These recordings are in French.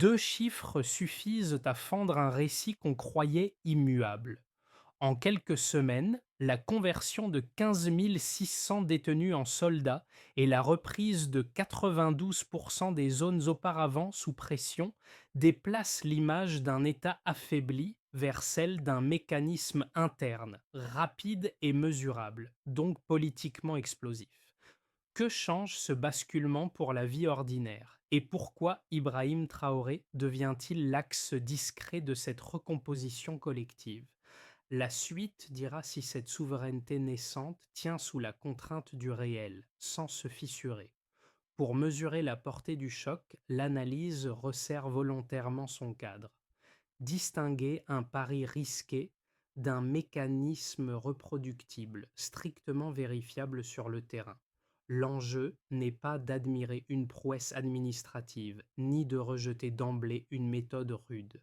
2 chiffres suffisent à fendre un récit qu'on croyait immuable. En quelques semaines, la conversion de 15 600 détenus en soldats et la reprise de 92% des zones auparavant sous pression déplacent l'image d'un État affaibli vers celle d'un mécanisme interne, rapide et mesurable, donc politiquement explosif. Que change ce basculement pour la vie ordinaire? Et pourquoi Ibrahim Traoré devient-il l'axe discret de cette recomposition collective? La suite dira si cette souveraineté naissante tient sous la contrainte du réel, sans se fissurer. Pour mesurer la portée du choc, l'analyse resserre volontairement son cadre. Distinguer un pari risqué d'un mécanisme reproductible, strictement vérifiable sur le terrain. L'enjeu n'est pas d'admirer une prouesse administrative, ni de rejeter d'emblée une méthode rude.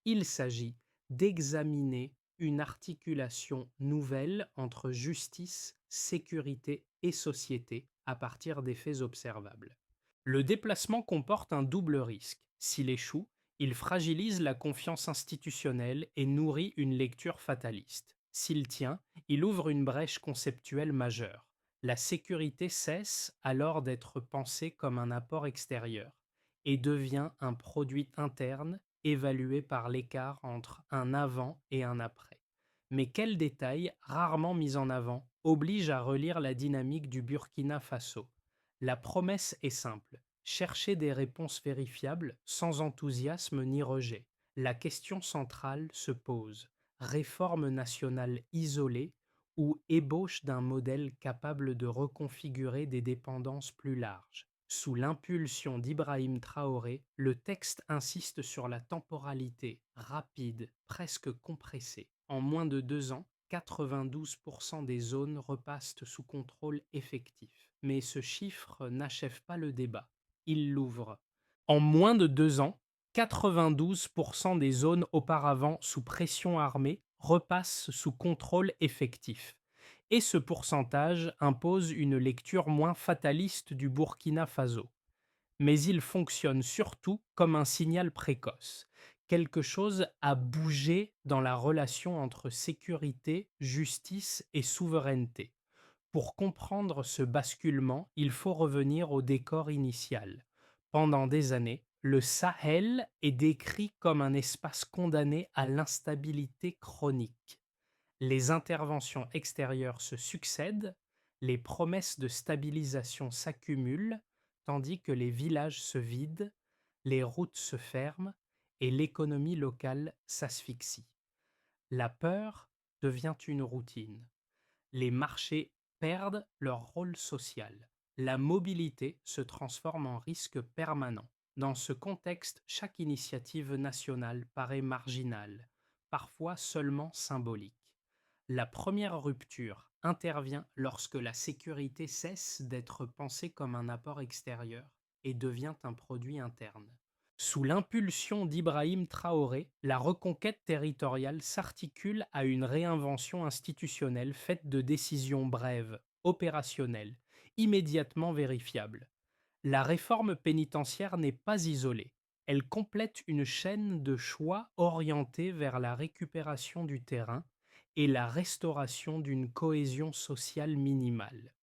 Il s'agit d'examiner une articulation nouvelle entre justice, sécurité et société à partir des faits observables. Le déplacement comporte un double risque. S'il échoue, il fragilise la confiance institutionnelle et nourrit une lecture fataliste. S'il tient, il ouvre une brèche conceptuelle majeure. La sécurité cesse alors d'être pensée comme un apport extérieur et devient un produit interne évalué par l'écart entre un avant et un après. Mais quel détail, rarement mis en avant, oblige à relire la dynamique du Burkina Faso? La promesse est simple: chercher des réponses vérifiables sans enthousiasme ni rejet. La question centrale se pose: réforme nationale isolée ou ébauche d'un modèle capable de reconfigurer des dépendances plus larges? Sous l'impulsion d'Ibrahim Traoré, le texte insiste sur la temporalité rapide, presque compressée. En moins de 2 ans, 92% des zones repassent sous contrôle effectif. Mais ce chiffre n'achève pas le débat, il l'ouvre. En moins de 2 ans, 92% des zones auparavant sous pression armée repassent sous contrôle effectif. Et ce pourcentage impose une lecture moins fataliste du Burkina Faso. Mais il fonctionne surtout comme un signal précoce. Quelque chose a bougé dans la relation entre sécurité, justice et souveraineté. Pour comprendre ce basculement, il faut revenir au décor initial. Pendant des années, le Sahel est décrit comme un espace condamné à l'instabilité chronique. Les interventions extérieures se succèdent, les promesses de stabilisation s'accumulent, tandis que les villages se vident, les routes se ferment et l'économie locale s'asphyxie. La peur devient une routine. Les marchés perdent leur rôle social. La mobilité se transforme en risque permanent. Dans ce contexte, chaque initiative nationale paraît marginale, parfois seulement symbolique. La première rupture intervient lorsque la sécurité cesse d'être pensée comme un apport extérieur et devient un produit interne. Sous l'impulsion d'Ibrahim Traoré, la reconquête territoriale s'articule à une réinvention institutionnelle faite de décisions brèves, opérationnelles, immédiatement vérifiables. La réforme pénitentiaire n'est pas isolée. Elle complète une chaîne de choix orientés vers la récupération du terrain et la restauration d'une cohésion sociale minimale.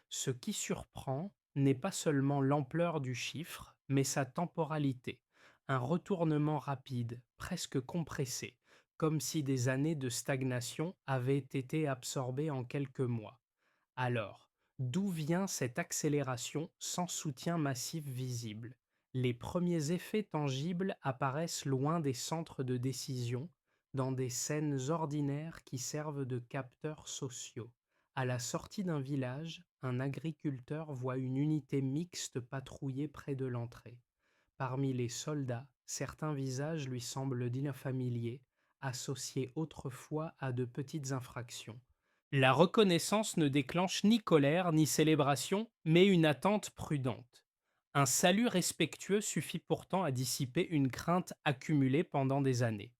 Ce qui surprend n'est pas seulement l'ampleur du chiffre, mais sa temporalité, un retournement rapide, presque compressé, comme si des années de stagnation avaient été absorbées en quelques mois. Alors, d'où vient cette accélération sans soutien massif visible? Les premiers effets tangibles apparaissent loin des centres de décision, dans des scènes ordinaires qui servent de capteurs sociaux. À la sortie d'un village, un agriculteur voit une unité mixte patrouiller près de l'entrée. Parmi les soldats, certains visages lui semblent familiers, associés autrefois à de petites infractions. La reconnaissance ne déclenche ni colère ni célébration, mais une attente prudente. Un salut respectueux suffit pourtant à dissiper une crainte accumulée pendant des années.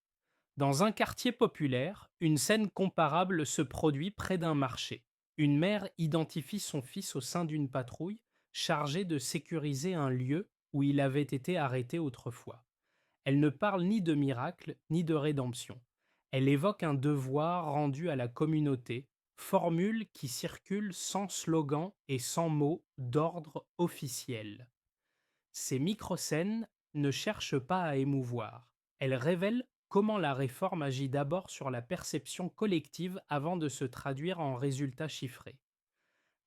Dans un quartier populaire, une scène comparable se produit près d'un marché. Une mère identifie son fils au sein d'une patrouille chargée de sécuriser un lieu où il avait été arrêté autrefois. Elle ne parle ni de miracle, ni de rédemption. Elle évoque un devoir rendu à la communauté, formule qui circule sans slogan et sans mots d'ordre officiel. Ces microscènes ne cherchent pas à émouvoir. Elles révèlent comment la réforme agit d'abord sur la perception collective avant de se traduire en résultats chiffrés.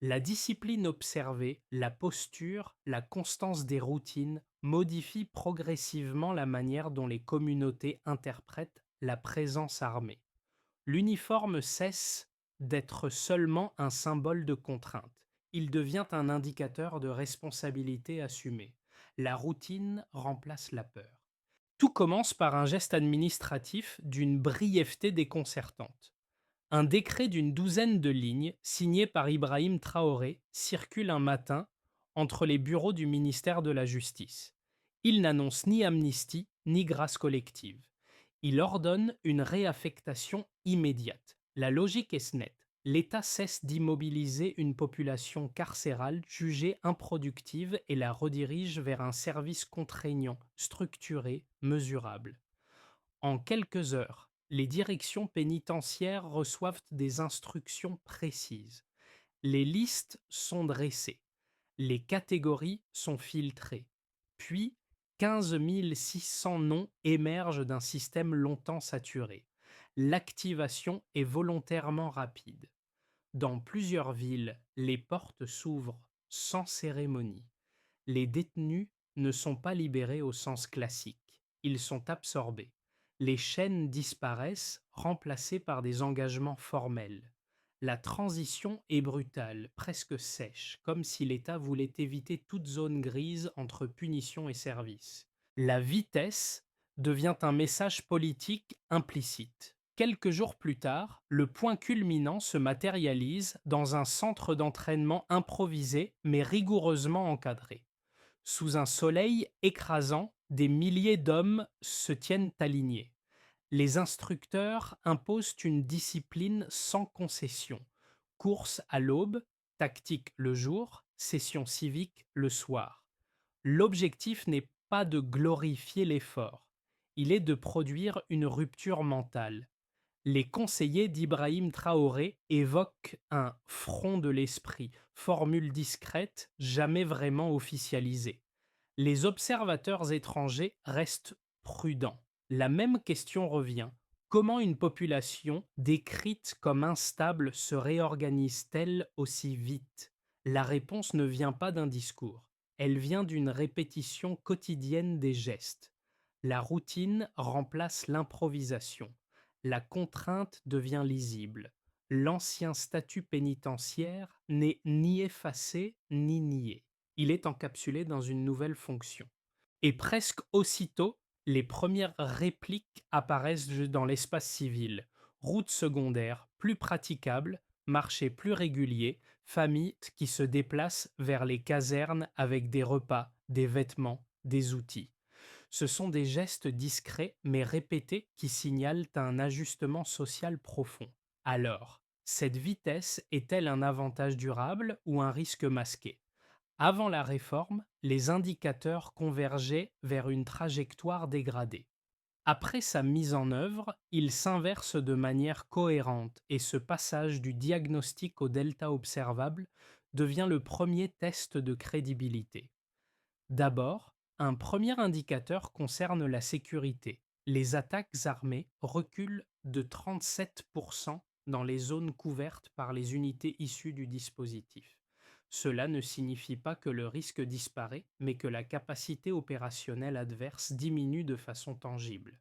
La discipline observée, la posture, la constance des routines modifient progressivement la manière dont les communautés interprètent la présence armée. L'uniforme cesse d'être seulement un symbole de contrainte. Il devient un indicateur de responsabilité assumée. La routine remplace la peur. Tout commence par un geste administratif d'une brièveté déconcertante. Un décret d'une douzaine de lignes, signé par Ibrahim Traoré, circule un matin entre les bureaux du ministère de la Justice. Il n'annonce ni amnistie ni grâce collective. Il ordonne une réaffectation immédiate. La logique est nette. L'État cesse d'immobiliser une population carcérale jugée improductive et la redirige vers un service contraignant, structuré, mesurable. En quelques heures, les directions pénitentiaires reçoivent des instructions précises. Les listes sont dressées, les catégories sont filtrées. Puis, 15 600 noms émergent d'un système longtemps saturé. L'activation est volontairement rapide. Dans plusieurs villes, les portes s'ouvrent sans cérémonie. Les détenus ne sont pas libérés au sens classique, ils sont absorbés. Les chaînes disparaissent, remplacées par des engagements formels. La transition est brutale, presque sèche, comme si l'État voulait éviter toute zone grise entre punition et service. La vitesse devient un message politique implicite. Quelques jours plus tard, le point culminant se matérialise dans un centre d'entraînement improvisé mais rigoureusement encadré. Sous un soleil écrasant, des milliers d'hommes se tiennent alignés. Les instructeurs imposent une discipline sans concession. Course à l'aube, tactique le jour, session civique le soir. L'objectif n'est pas de glorifier l'effort, il est de produire une rupture mentale. Les conseillers d'Ibrahim Traoré évoquent un front de l'esprit, formule discrète, jamais vraiment officialisée. Les observateurs étrangers restent prudents. La même question revient. Comment une population décrite comme instable se réorganise-t-elle aussi vite? La réponse ne vient pas d'un discours. Elle vient d'une répétition quotidienne des gestes. La routine remplace l'improvisation. La contrainte devient lisible. L'ancien statut pénitentiaire n'est ni effacé ni nié. Il est encapsulé dans une nouvelle fonction. Et presque aussitôt, les premières répliques apparaissent dans l'espace civil. Routes secondaires plus praticables, marchés plus réguliers, familles qui se déplacent vers les casernes avec des repas, des vêtements, des outils. Ce sont des gestes discrets mais répétés qui signalent un ajustement social profond. Alors, cette vitesse est-elle un avantage durable ou un risque masqué? Avant la réforme, les indicateurs convergeaient vers une trajectoire dégradée. Après sa mise en œuvre, ils s'inversent de manière cohérente et ce passage du diagnostic au delta observable devient le premier test de crédibilité. D'abord, un premier indicateur concerne la sécurité. Les attaques armées reculent de 37% dans les zones couvertes par les unités issues du dispositif. Cela ne signifie pas que le risque disparaît, mais que la capacité opérationnelle adverse diminue de façon tangible.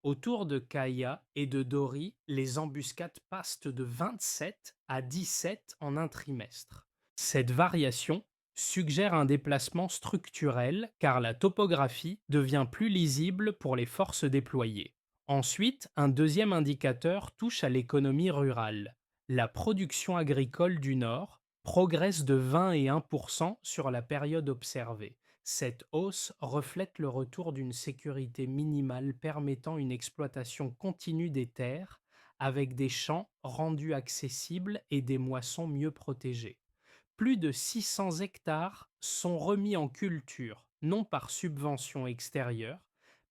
Autour de Kaya et de Dori, les embuscades passent de 27 à 17 en un trimestre. Cette variation suggère un déplacement structurel car la topographie devient plus lisible pour les forces déployées. Ensuite, un deuxième indicateur touche à l'économie rurale. La production agricole du Nord progresse de 20 et 1% sur la période observée. Cette hausse reflète le retour d'une sécurité minimale permettant une exploitation continue des terres avec des champs rendus accessibles et des moissons mieux protégées. Plus de 600 hectares sont remis en culture, non par subvention extérieure,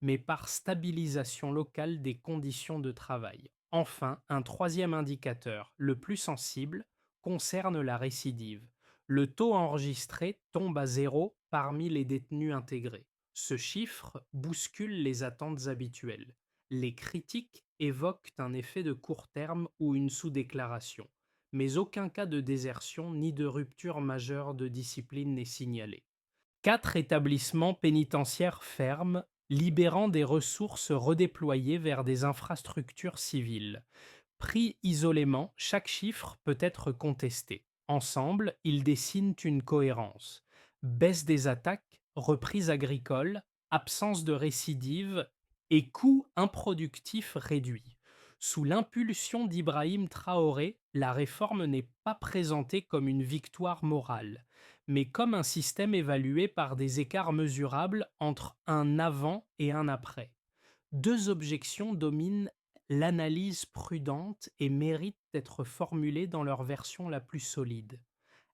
mais par stabilisation locale des conditions de travail. Enfin, un troisième indicateur, le plus sensible, concerne la récidive. Le taux enregistré tombe à zéro parmi les détenus intégrés. Ce chiffre bouscule les attentes habituelles. Les critiques évoquent un effet de court terme ou une sous-déclaration, mais aucun cas de désertion ni de rupture majeure de discipline n'est signalé. 4 établissements pénitentiaires ferment, libérant des ressources redéployées vers des infrastructures civiles. Pris isolément, chaque chiffre peut être contesté. Ensemble, ils dessinent une cohérence. Baisse des attaques, reprise agricole, absence de récidive et coûts improductifs réduits. Sous l'impulsion d'Ibrahim Traoré, la réforme n'est pas présentée comme une victoire morale, mais comme un système évalué par des écarts mesurables entre un avant et un après. Deux objections dominent l'analyse prudente et méritent d'être formulées dans leur version la plus solide.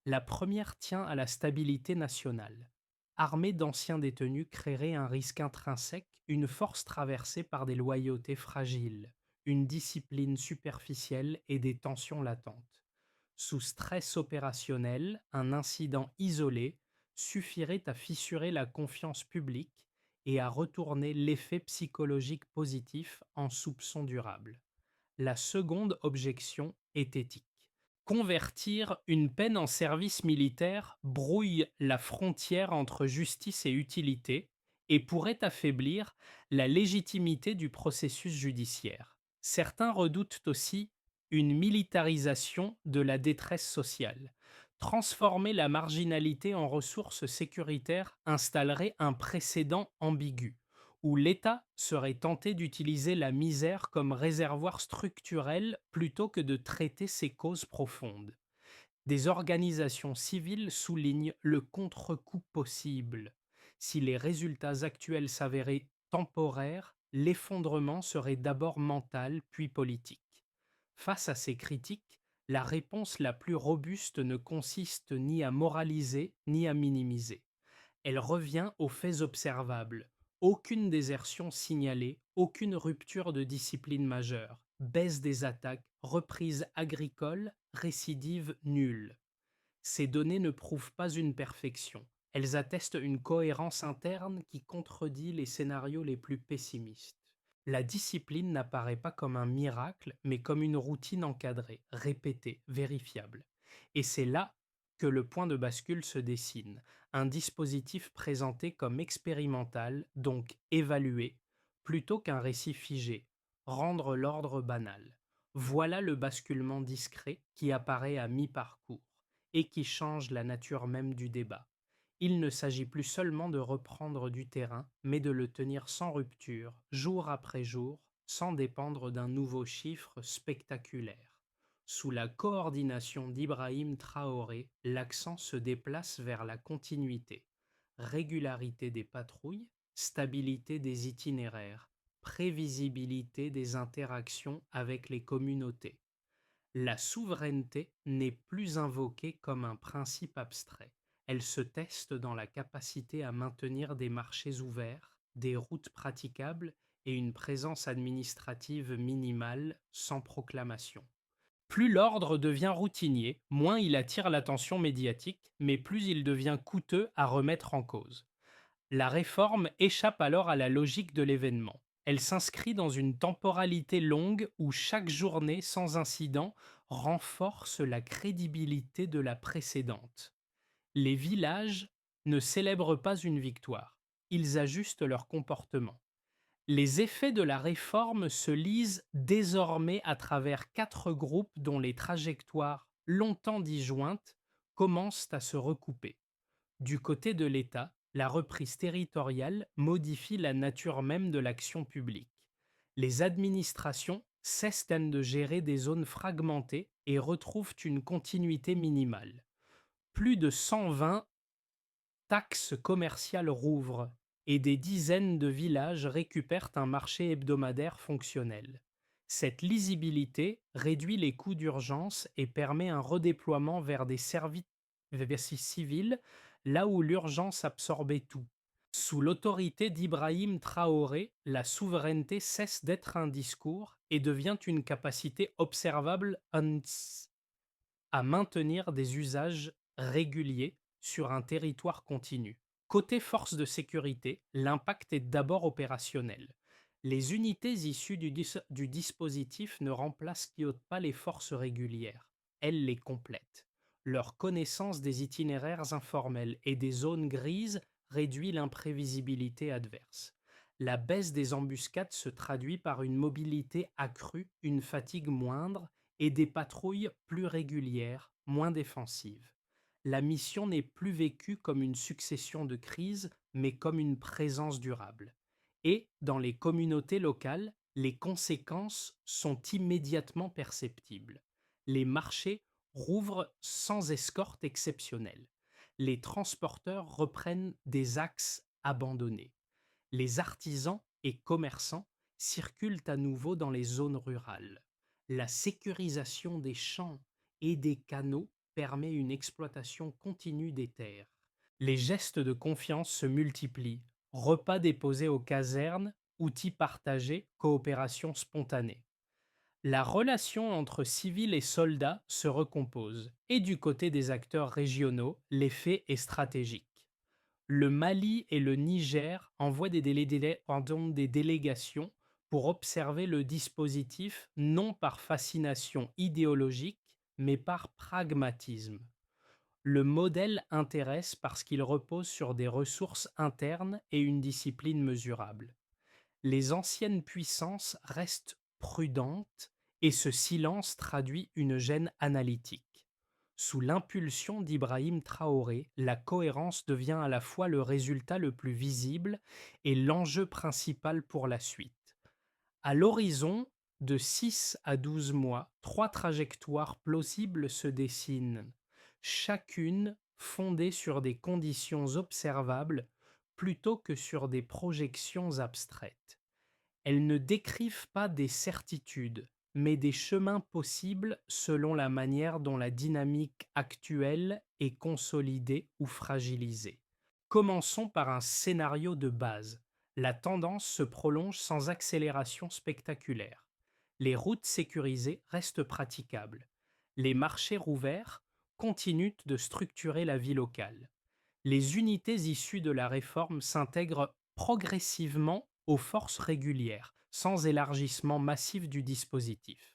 La première tient à la stabilité nationale. Armée d'anciens détenus créerait un risque intrinsèque, une force traversée par des loyautés fragiles, une discipline superficielle et des tensions latentes. Sous stress opérationnel, un incident isolé suffirait à fissurer la confiance publique et à retourner l'effet psychologique positif en soupçon durable. La seconde objection est éthique. Convertir une peine en service militaire brouille la frontière entre justice et utilité et pourrait affaiblir la légitimité du processus judiciaire. Certains redoutent aussi une militarisation de la détresse sociale. Transformer la marginalité en ressource sécuritaire installerait un précédent ambigu où l'État serait tenté d'utiliser la misère comme réservoir structurel plutôt que de traiter ses causes profondes. Des organisations civiles soulignent le contre-coup possible. Si les résultats actuels s'avéraient temporaires, l'effondrement serait d'abord mental puis politique. Face à ces critiques, la réponse la plus robuste ne consiste ni à moraliser ni à minimiser. Elle revient aux faits observables. Aucune désertion signalée, aucune rupture de discipline majeure, baisse des attaques, reprise agricole, récidive nulle. Ces données ne prouvent pas une perfection. Elles attestent une cohérence interne qui contredit les scénarios les plus pessimistes. La discipline n'apparaît pas comme un miracle, mais comme une routine encadrée, répétée, vérifiable. Et c'est là que le point de bascule se dessine, un dispositif présenté comme expérimental, donc évalué, plutôt qu'un récit figé, rendre l'ordre banal. Voilà le basculement discret qui apparaît à mi-parcours et qui change la nature même du débat. Il ne s'agit plus seulement de reprendre du terrain, mais de le tenir sans rupture, jour après jour, sans dépendre d'un nouveau chiffre spectaculaire. Sous la coordination d'Ibrahim Traoré, l'accent se déplace vers la continuité. Régularité des patrouilles, stabilité des itinéraires, prévisibilité des interactions avec les communautés. La souveraineté n'est plus invoquée comme un principe abstrait. Elle se teste dans la capacité à maintenir des marchés ouverts, des routes praticables et une présence administrative minimale sans proclamation. Plus l'ordre devient routinier, moins il attire l'attention médiatique, mais plus il devient coûteux à remettre en cause. La réforme échappe alors à la logique de l'événement. Elle s'inscrit dans une temporalité longue où chaque journée sans incident renforce la crédibilité de la précédente. Les villages ne célèbrent pas une victoire, ils ajustent leur comportement. Les effets de la réforme se lisent désormais à travers 4 groupes dont les trajectoires, longtemps disjointes, commencent à se recouper. Du côté de l'État, la reprise territoriale modifie la nature même de l'action publique. Les administrations cessent de gérer des zones fragmentées et retrouvent une continuité minimale. Plus de 120 taxes commerciales rouvrent et des dizaines de villages récupèrent un marché hebdomadaire fonctionnel. Cette lisibilité réduit les coûts d'urgence et permet un redéploiement vers des services civils là où l'urgence absorbait tout. Sous l'autorité d'Ibrahim Traoré, la souveraineté cesse d'être un discours et devient une capacité observable à maintenir des usages réguliers sur un territoire continu. Côté force de sécurité, l'impact est d'abord opérationnel. Les unités issues du dispositif ne remplacent pas les forces régulières, elles les complètent. Leur connaissance des itinéraires informels et des zones grises réduit l'imprévisibilité adverse. La baisse des embuscades se traduit par une mobilité accrue, une fatigue moindre et des patrouilles plus régulières, moins défensives. La mission n'est plus vécue comme une succession de crises, mais comme une présence durable. Et, dans les communautés locales, les conséquences sont immédiatement perceptibles. Les marchés rouvrent sans escorte exceptionnelle. Les transporteurs reprennent des axes abandonnés. Les artisans et commerçants circulent à nouveau dans les zones rurales. La sécurisation des champs et des canaux permet une exploitation continue des terres. Les gestes de confiance se multiplient. Repas déposés aux casernes, outils partagés, coopération spontanée. La relation entre civils et soldats se recompose, et du côté des acteurs régionaux, l'effet est stratégique. Le Mali et le Niger envoient des délégations pour observer le dispositif non par fascination idéologique, mais par pragmatisme. Le modèle intéresse parce qu'il repose sur des ressources internes et une discipline mesurable. Les anciennes puissances restent prudentes et ce silence traduit une gêne analytique. Sous l'impulsion d'Ibrahim Traoré, la cohérence devient à la fois le résultat le plus visible et l'enjeu principal pour la suite. À l'horizon de 6 à 12 mois, trois trajectoires plausibles se dessinent, chacune fondée sur des conditions observables plutôt que sur des projections abstraites. Elles ne décrivent pas des certitudes, mais des chemins possibles selon la manière dont la dynamique actuelle est consolidée ou fragilisée. Commençons par un scénario de base. La tendance se prolonge sans accélération spectaculaire. Les routes sécurisées restent praticables. Les marchés rouverts continuent de structurer la vie locale. Les unités issues de la réforme s'intègrent progressivement aux forces régulières, sans élargissement massif du dispositif.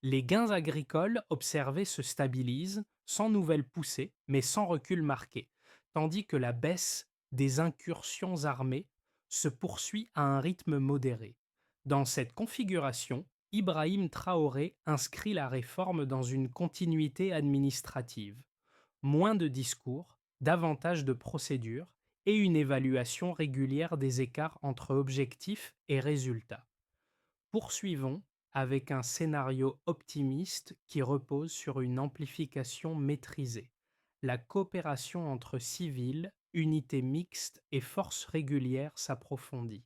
Les gains agricoles observés se stabilisent, sans nouvelle poussée, mais sans recul marqué, tandis que la baisse des incursions armées se poursuit à un rythme modéré. Dans cette configuration, Ibrahim Traoré inscrit la réforme dans une continuité administrative. Moins de discours, davantage de procédures et une évaluation régulière des écarts entre objectifs et résultats. Poursuivons avec un scénario optimiste qui repose sur une amplification maîtrisée. La coopération entre civils, unités mixtes et forces régulières s'approfondit.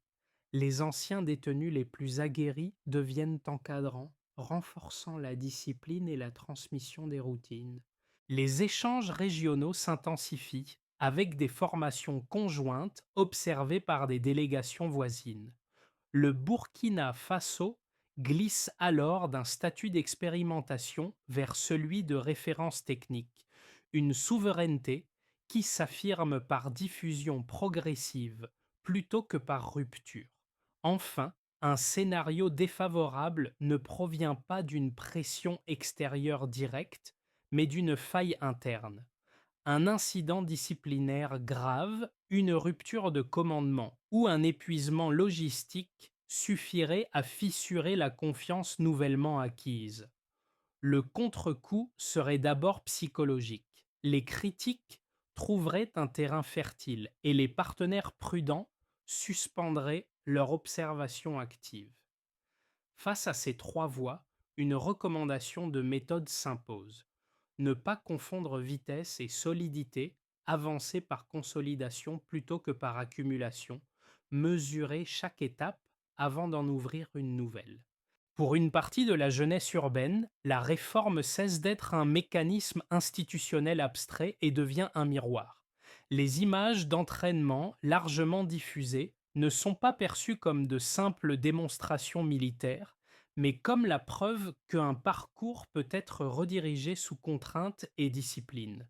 Les anciens détenus les plus aguerris deviennent encadrants, renforçant la discipline et la transmission des routines. Les échanges régionaux s'intensifient avec des formations conjointes observées par des délégations voisines. Le Burkina Faso glisse alors d'un statut d'expérimentation vers celui de référence technique, une souveraineté qui s'affirme par diffusion progressive plutôt que par rupture. Enfin, un scénario défavorable ne provient pas d'une pression extérieure directe, mais d'une faille interne. Un incident disciplinaire grave, une rupture de commandement ou un épuisement logistique suffirait à fissurer la confiance nouvellement acquise. Le contre-coup serait d'abord psychologique. Les critiques trouveraient un terrain fertile et les partenaires prudents suspendraient leur observation active. Face à ces trois voies, une recommandation de méthode s'impose. Ne pas confondre vitesse et solidité, avancer par consolidation plutôt que par accumulation, mesurer chaque étape avant d'en ouvrir une nouvelle. Pour une partie de la jeunesse urbaine, la réforme cesse d'être un mécanisme institutionnel abstrait et devient un miroir. Les images d'entraînement largement diffusées ne sont pas perçues comme de simples démonstrations militaires, mais comme la preuve qu'un parcours peut être redirigé sous contrainte et discipline.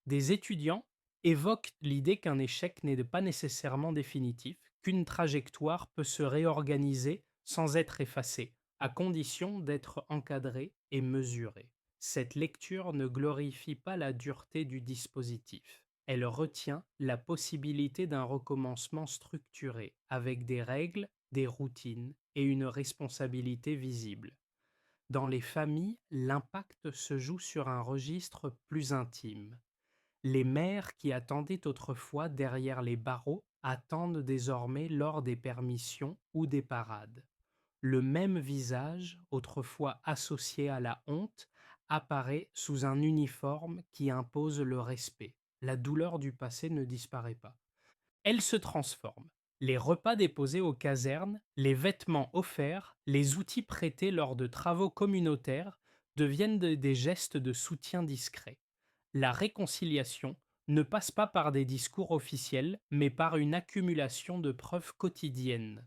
Des étudiants évoquent l'idée qu'un échec n'est pas nécessairement définitif, qu'une trajectoire peut se réorganiser sans être effacée, à condition d'être encadrée et mesurée. Cette lecture ne glorifie pas la dureté du dispositif. Elle retient la possibilité d'un recommencement structuré, avec des règles, des routines et une responsabilité visible. Dans les familles, l'impact se joue sur un registre plus intime. Les mères qui attendaient autrefois derrière les barreaux attendent désormais lors des permissions ou des parades. Le même visage, autrefois associé à la honte, apparaît sous un uniforme qui impose le respect. La douleur du passé ne disparaît pas. Elle se transforme. Les repas déposés aux casernes, les vêtements offerts, les outils prêtés lors de travaux communautaires deviennent des gestes de soutien discret. La réconciliation ne passe pas par des discours officiels, mais par une accumulation de preuves quotidiennes.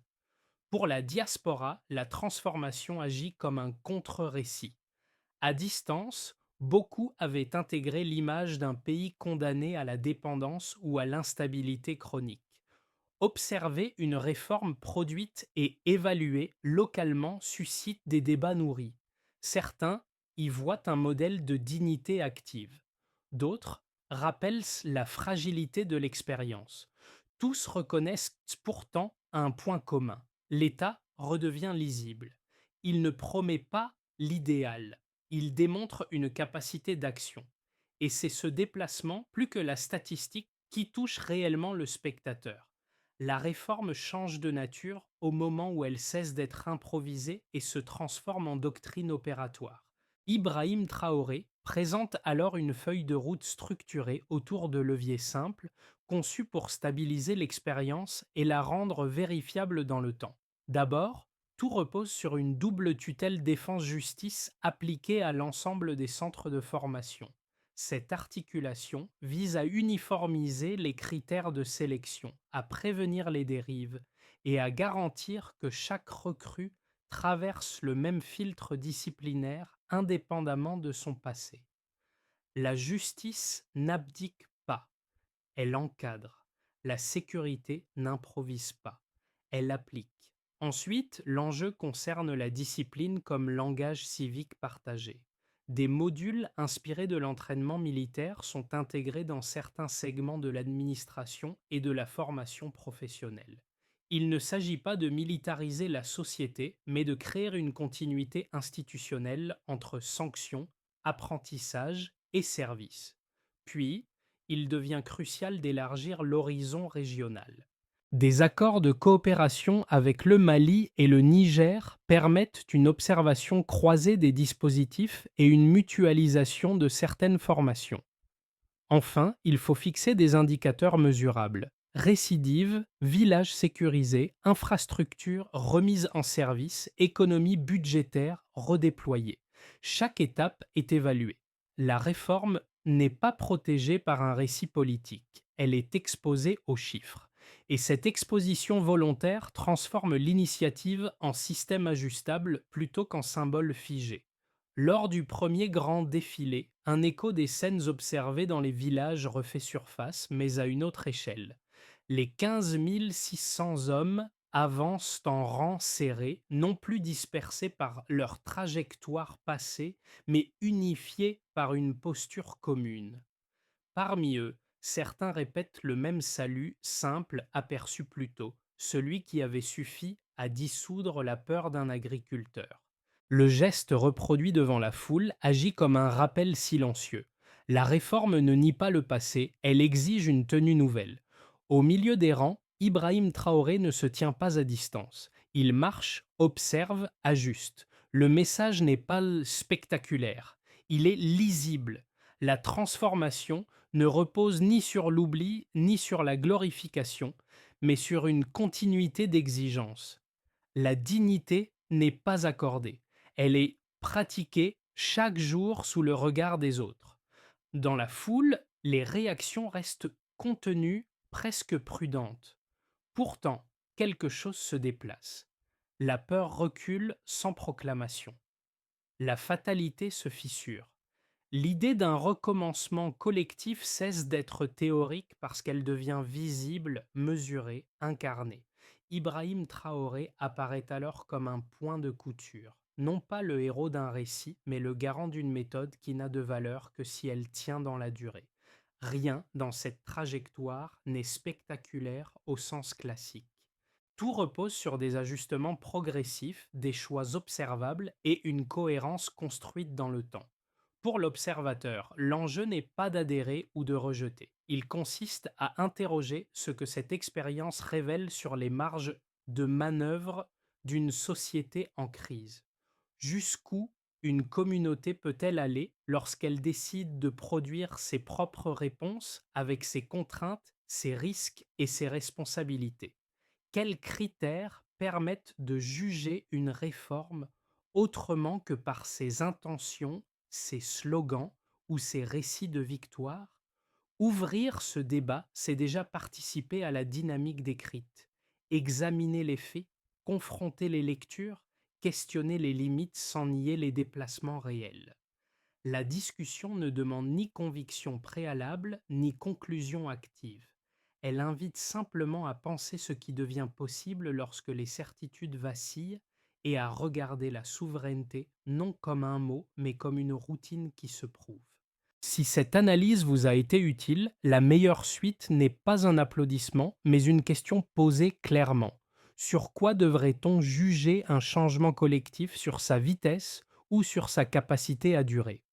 Pour la diaspora, la transformation agit comme un contre-récit. À distance, beaucoup avaient intégré l'image d'un pays condamné à la dépendance ou à l'instabilité chronique. Observer une réforme produite et évaluée localement suscite des débats nourris. Certains y voient un modèle de dignité active. D'autres rappellent la fragilité de l'expérience. Tous reconnaissent pourtant un point commun. L'État redevient lisible. Il ne promet pas l'idéal. Il démontre une capacité d'action. Et c'est ce déplacement, plus que la statistique, qui touche réellement le spectateur. La réforme change de nature au moment où elle cesse d'être improvisée et se transforme en doctrine opératoire. Ibrahim Traoré présente alors une feuille de route structurée autour de leviers simples, conçus pour stabiliser l'expérience et la rendre vérifiable dans le temps. D'abord, tout repose sur une double tutelle défense-justice appliquée à l'ensemble des centres de formation. Cette articulation vise à uniformiser les critères de sélection, à prévenir les dérives et à garantir que chaque recrue traverse le même filtre disciplinaire indépendamment de son passé. La justice n'abdique pas, elle encadre. La sécurité n'improvise pas, elle applique. Ensuite, l'enjeu concerne la discipline comme langage civique partagé. Des modules inspirés de l'entraînement militaire sont intégrés dans certains segments de l'administration et de la formation professionnelle. Il ne s'agit pas de militariser la société, mais de créer une continuité institutionnelle entre sanctions, apprentissage et service. Puis, il devient crucial d'élargir l'horizon régional. Des accords de coopération avec le Mali et le Niger permettent une observation croisée des dispositifs et une mutualisation de certaines formations. Enfin, il faut fixer des indicateurs mesurables. Récidive, village sécurisé, infrastructure remise en service, économie budgétaire redéployée. Chaque étape est évaluée. La réforme n'est pas protégée par un récit politique, elle est exposée aux chiffres. Et cette exposition volontaire transforme l'initiative en système ajustable plutôt qu'en symbole figé. Lors du premier grand défilé, un écho des scènes observées dans les villages refait surface, mais à une autre échelle. Les 15 600 hommes avancent en rang serré, non plus dispersés par leur trajectoire passée, mais unifiés par une posture commune. Parmi eux, certains répètent le même salut simple aperçu plus tôt, celui qui avait suffi à dissoudre la peur d'un agriculteur. Le geste reproduit devant la foule agit comme un rappel silencieux. La réforme ne nie pas le passé, elle exige une tenue nouvelle. Au milieu des rangs, Ibrahim Traoré ne se tient pas à distance. Il marche, observe, ajuste. Le message n'est pas spectaculaire, il est lisible. La transformation ne repose ni sur l'oubli ni sur la glorification, mais sur une continuité d'exigence. La dignité n'est pas accordée, elle est pratiquée chaque jour sous le regard des autres. Dans la foule, les réactions restent contenue, presque prudente. Pourtant, quelque chose se déplace. La peur recule sans proclamation. La fatalité se fissure. L'idée d'un recommencement collectif cesse d'être théorique parce qu'elle devient visible, mesurée, incarnée. Ibrahim Traoré apparaît alors comme un point de couture, non pas le héros d'un récit, mais le garant d'une méthode qui n'a de valeur que si elle tient dans la durée. Rien dans cette trajectoire n'est spectaculaire au sens classique. Tout repose sur des ajustements progressifs, des choix observables et une cohérence construite dans le temps. Pour l'observateur, l'enjeu n'est pas d'adhérer ou de rejeter. Il consiste à interroger ce que cette expérience révèle sur les marges de manœuvre d'une société en crise. Jusqu'où une communauté peut-elle aller lorsqu'elle décide de produire ses propres réponses avec ses contraintes, ses risques et ses responsabilités? Quels critères permettent de juger une réforme autrement que par ses intentions, ses slogans ou ses récits de victoire? Ouvrir ce débat, c'est déjà participer à la dynamique décrite. Examiner les faits, confronter les lectures, questionner les limites sans nier les déplacements réels. La discussion ne demande ni conviction préalable, ni conclusion active. Elle invite simplement à penser ce qui devient possible lorsque les certitudes vacillent et à regarder la souveraineté non comme un mot, mais comme une routine qui se prouve. Si cette analyse vous a été utile, la meilleure suite n'est pas un applaudissement, mais une question posée clairement. Sur quoi devrait-on juger un changement collectif, sur sa vitesse ou sur sa capacité à durer?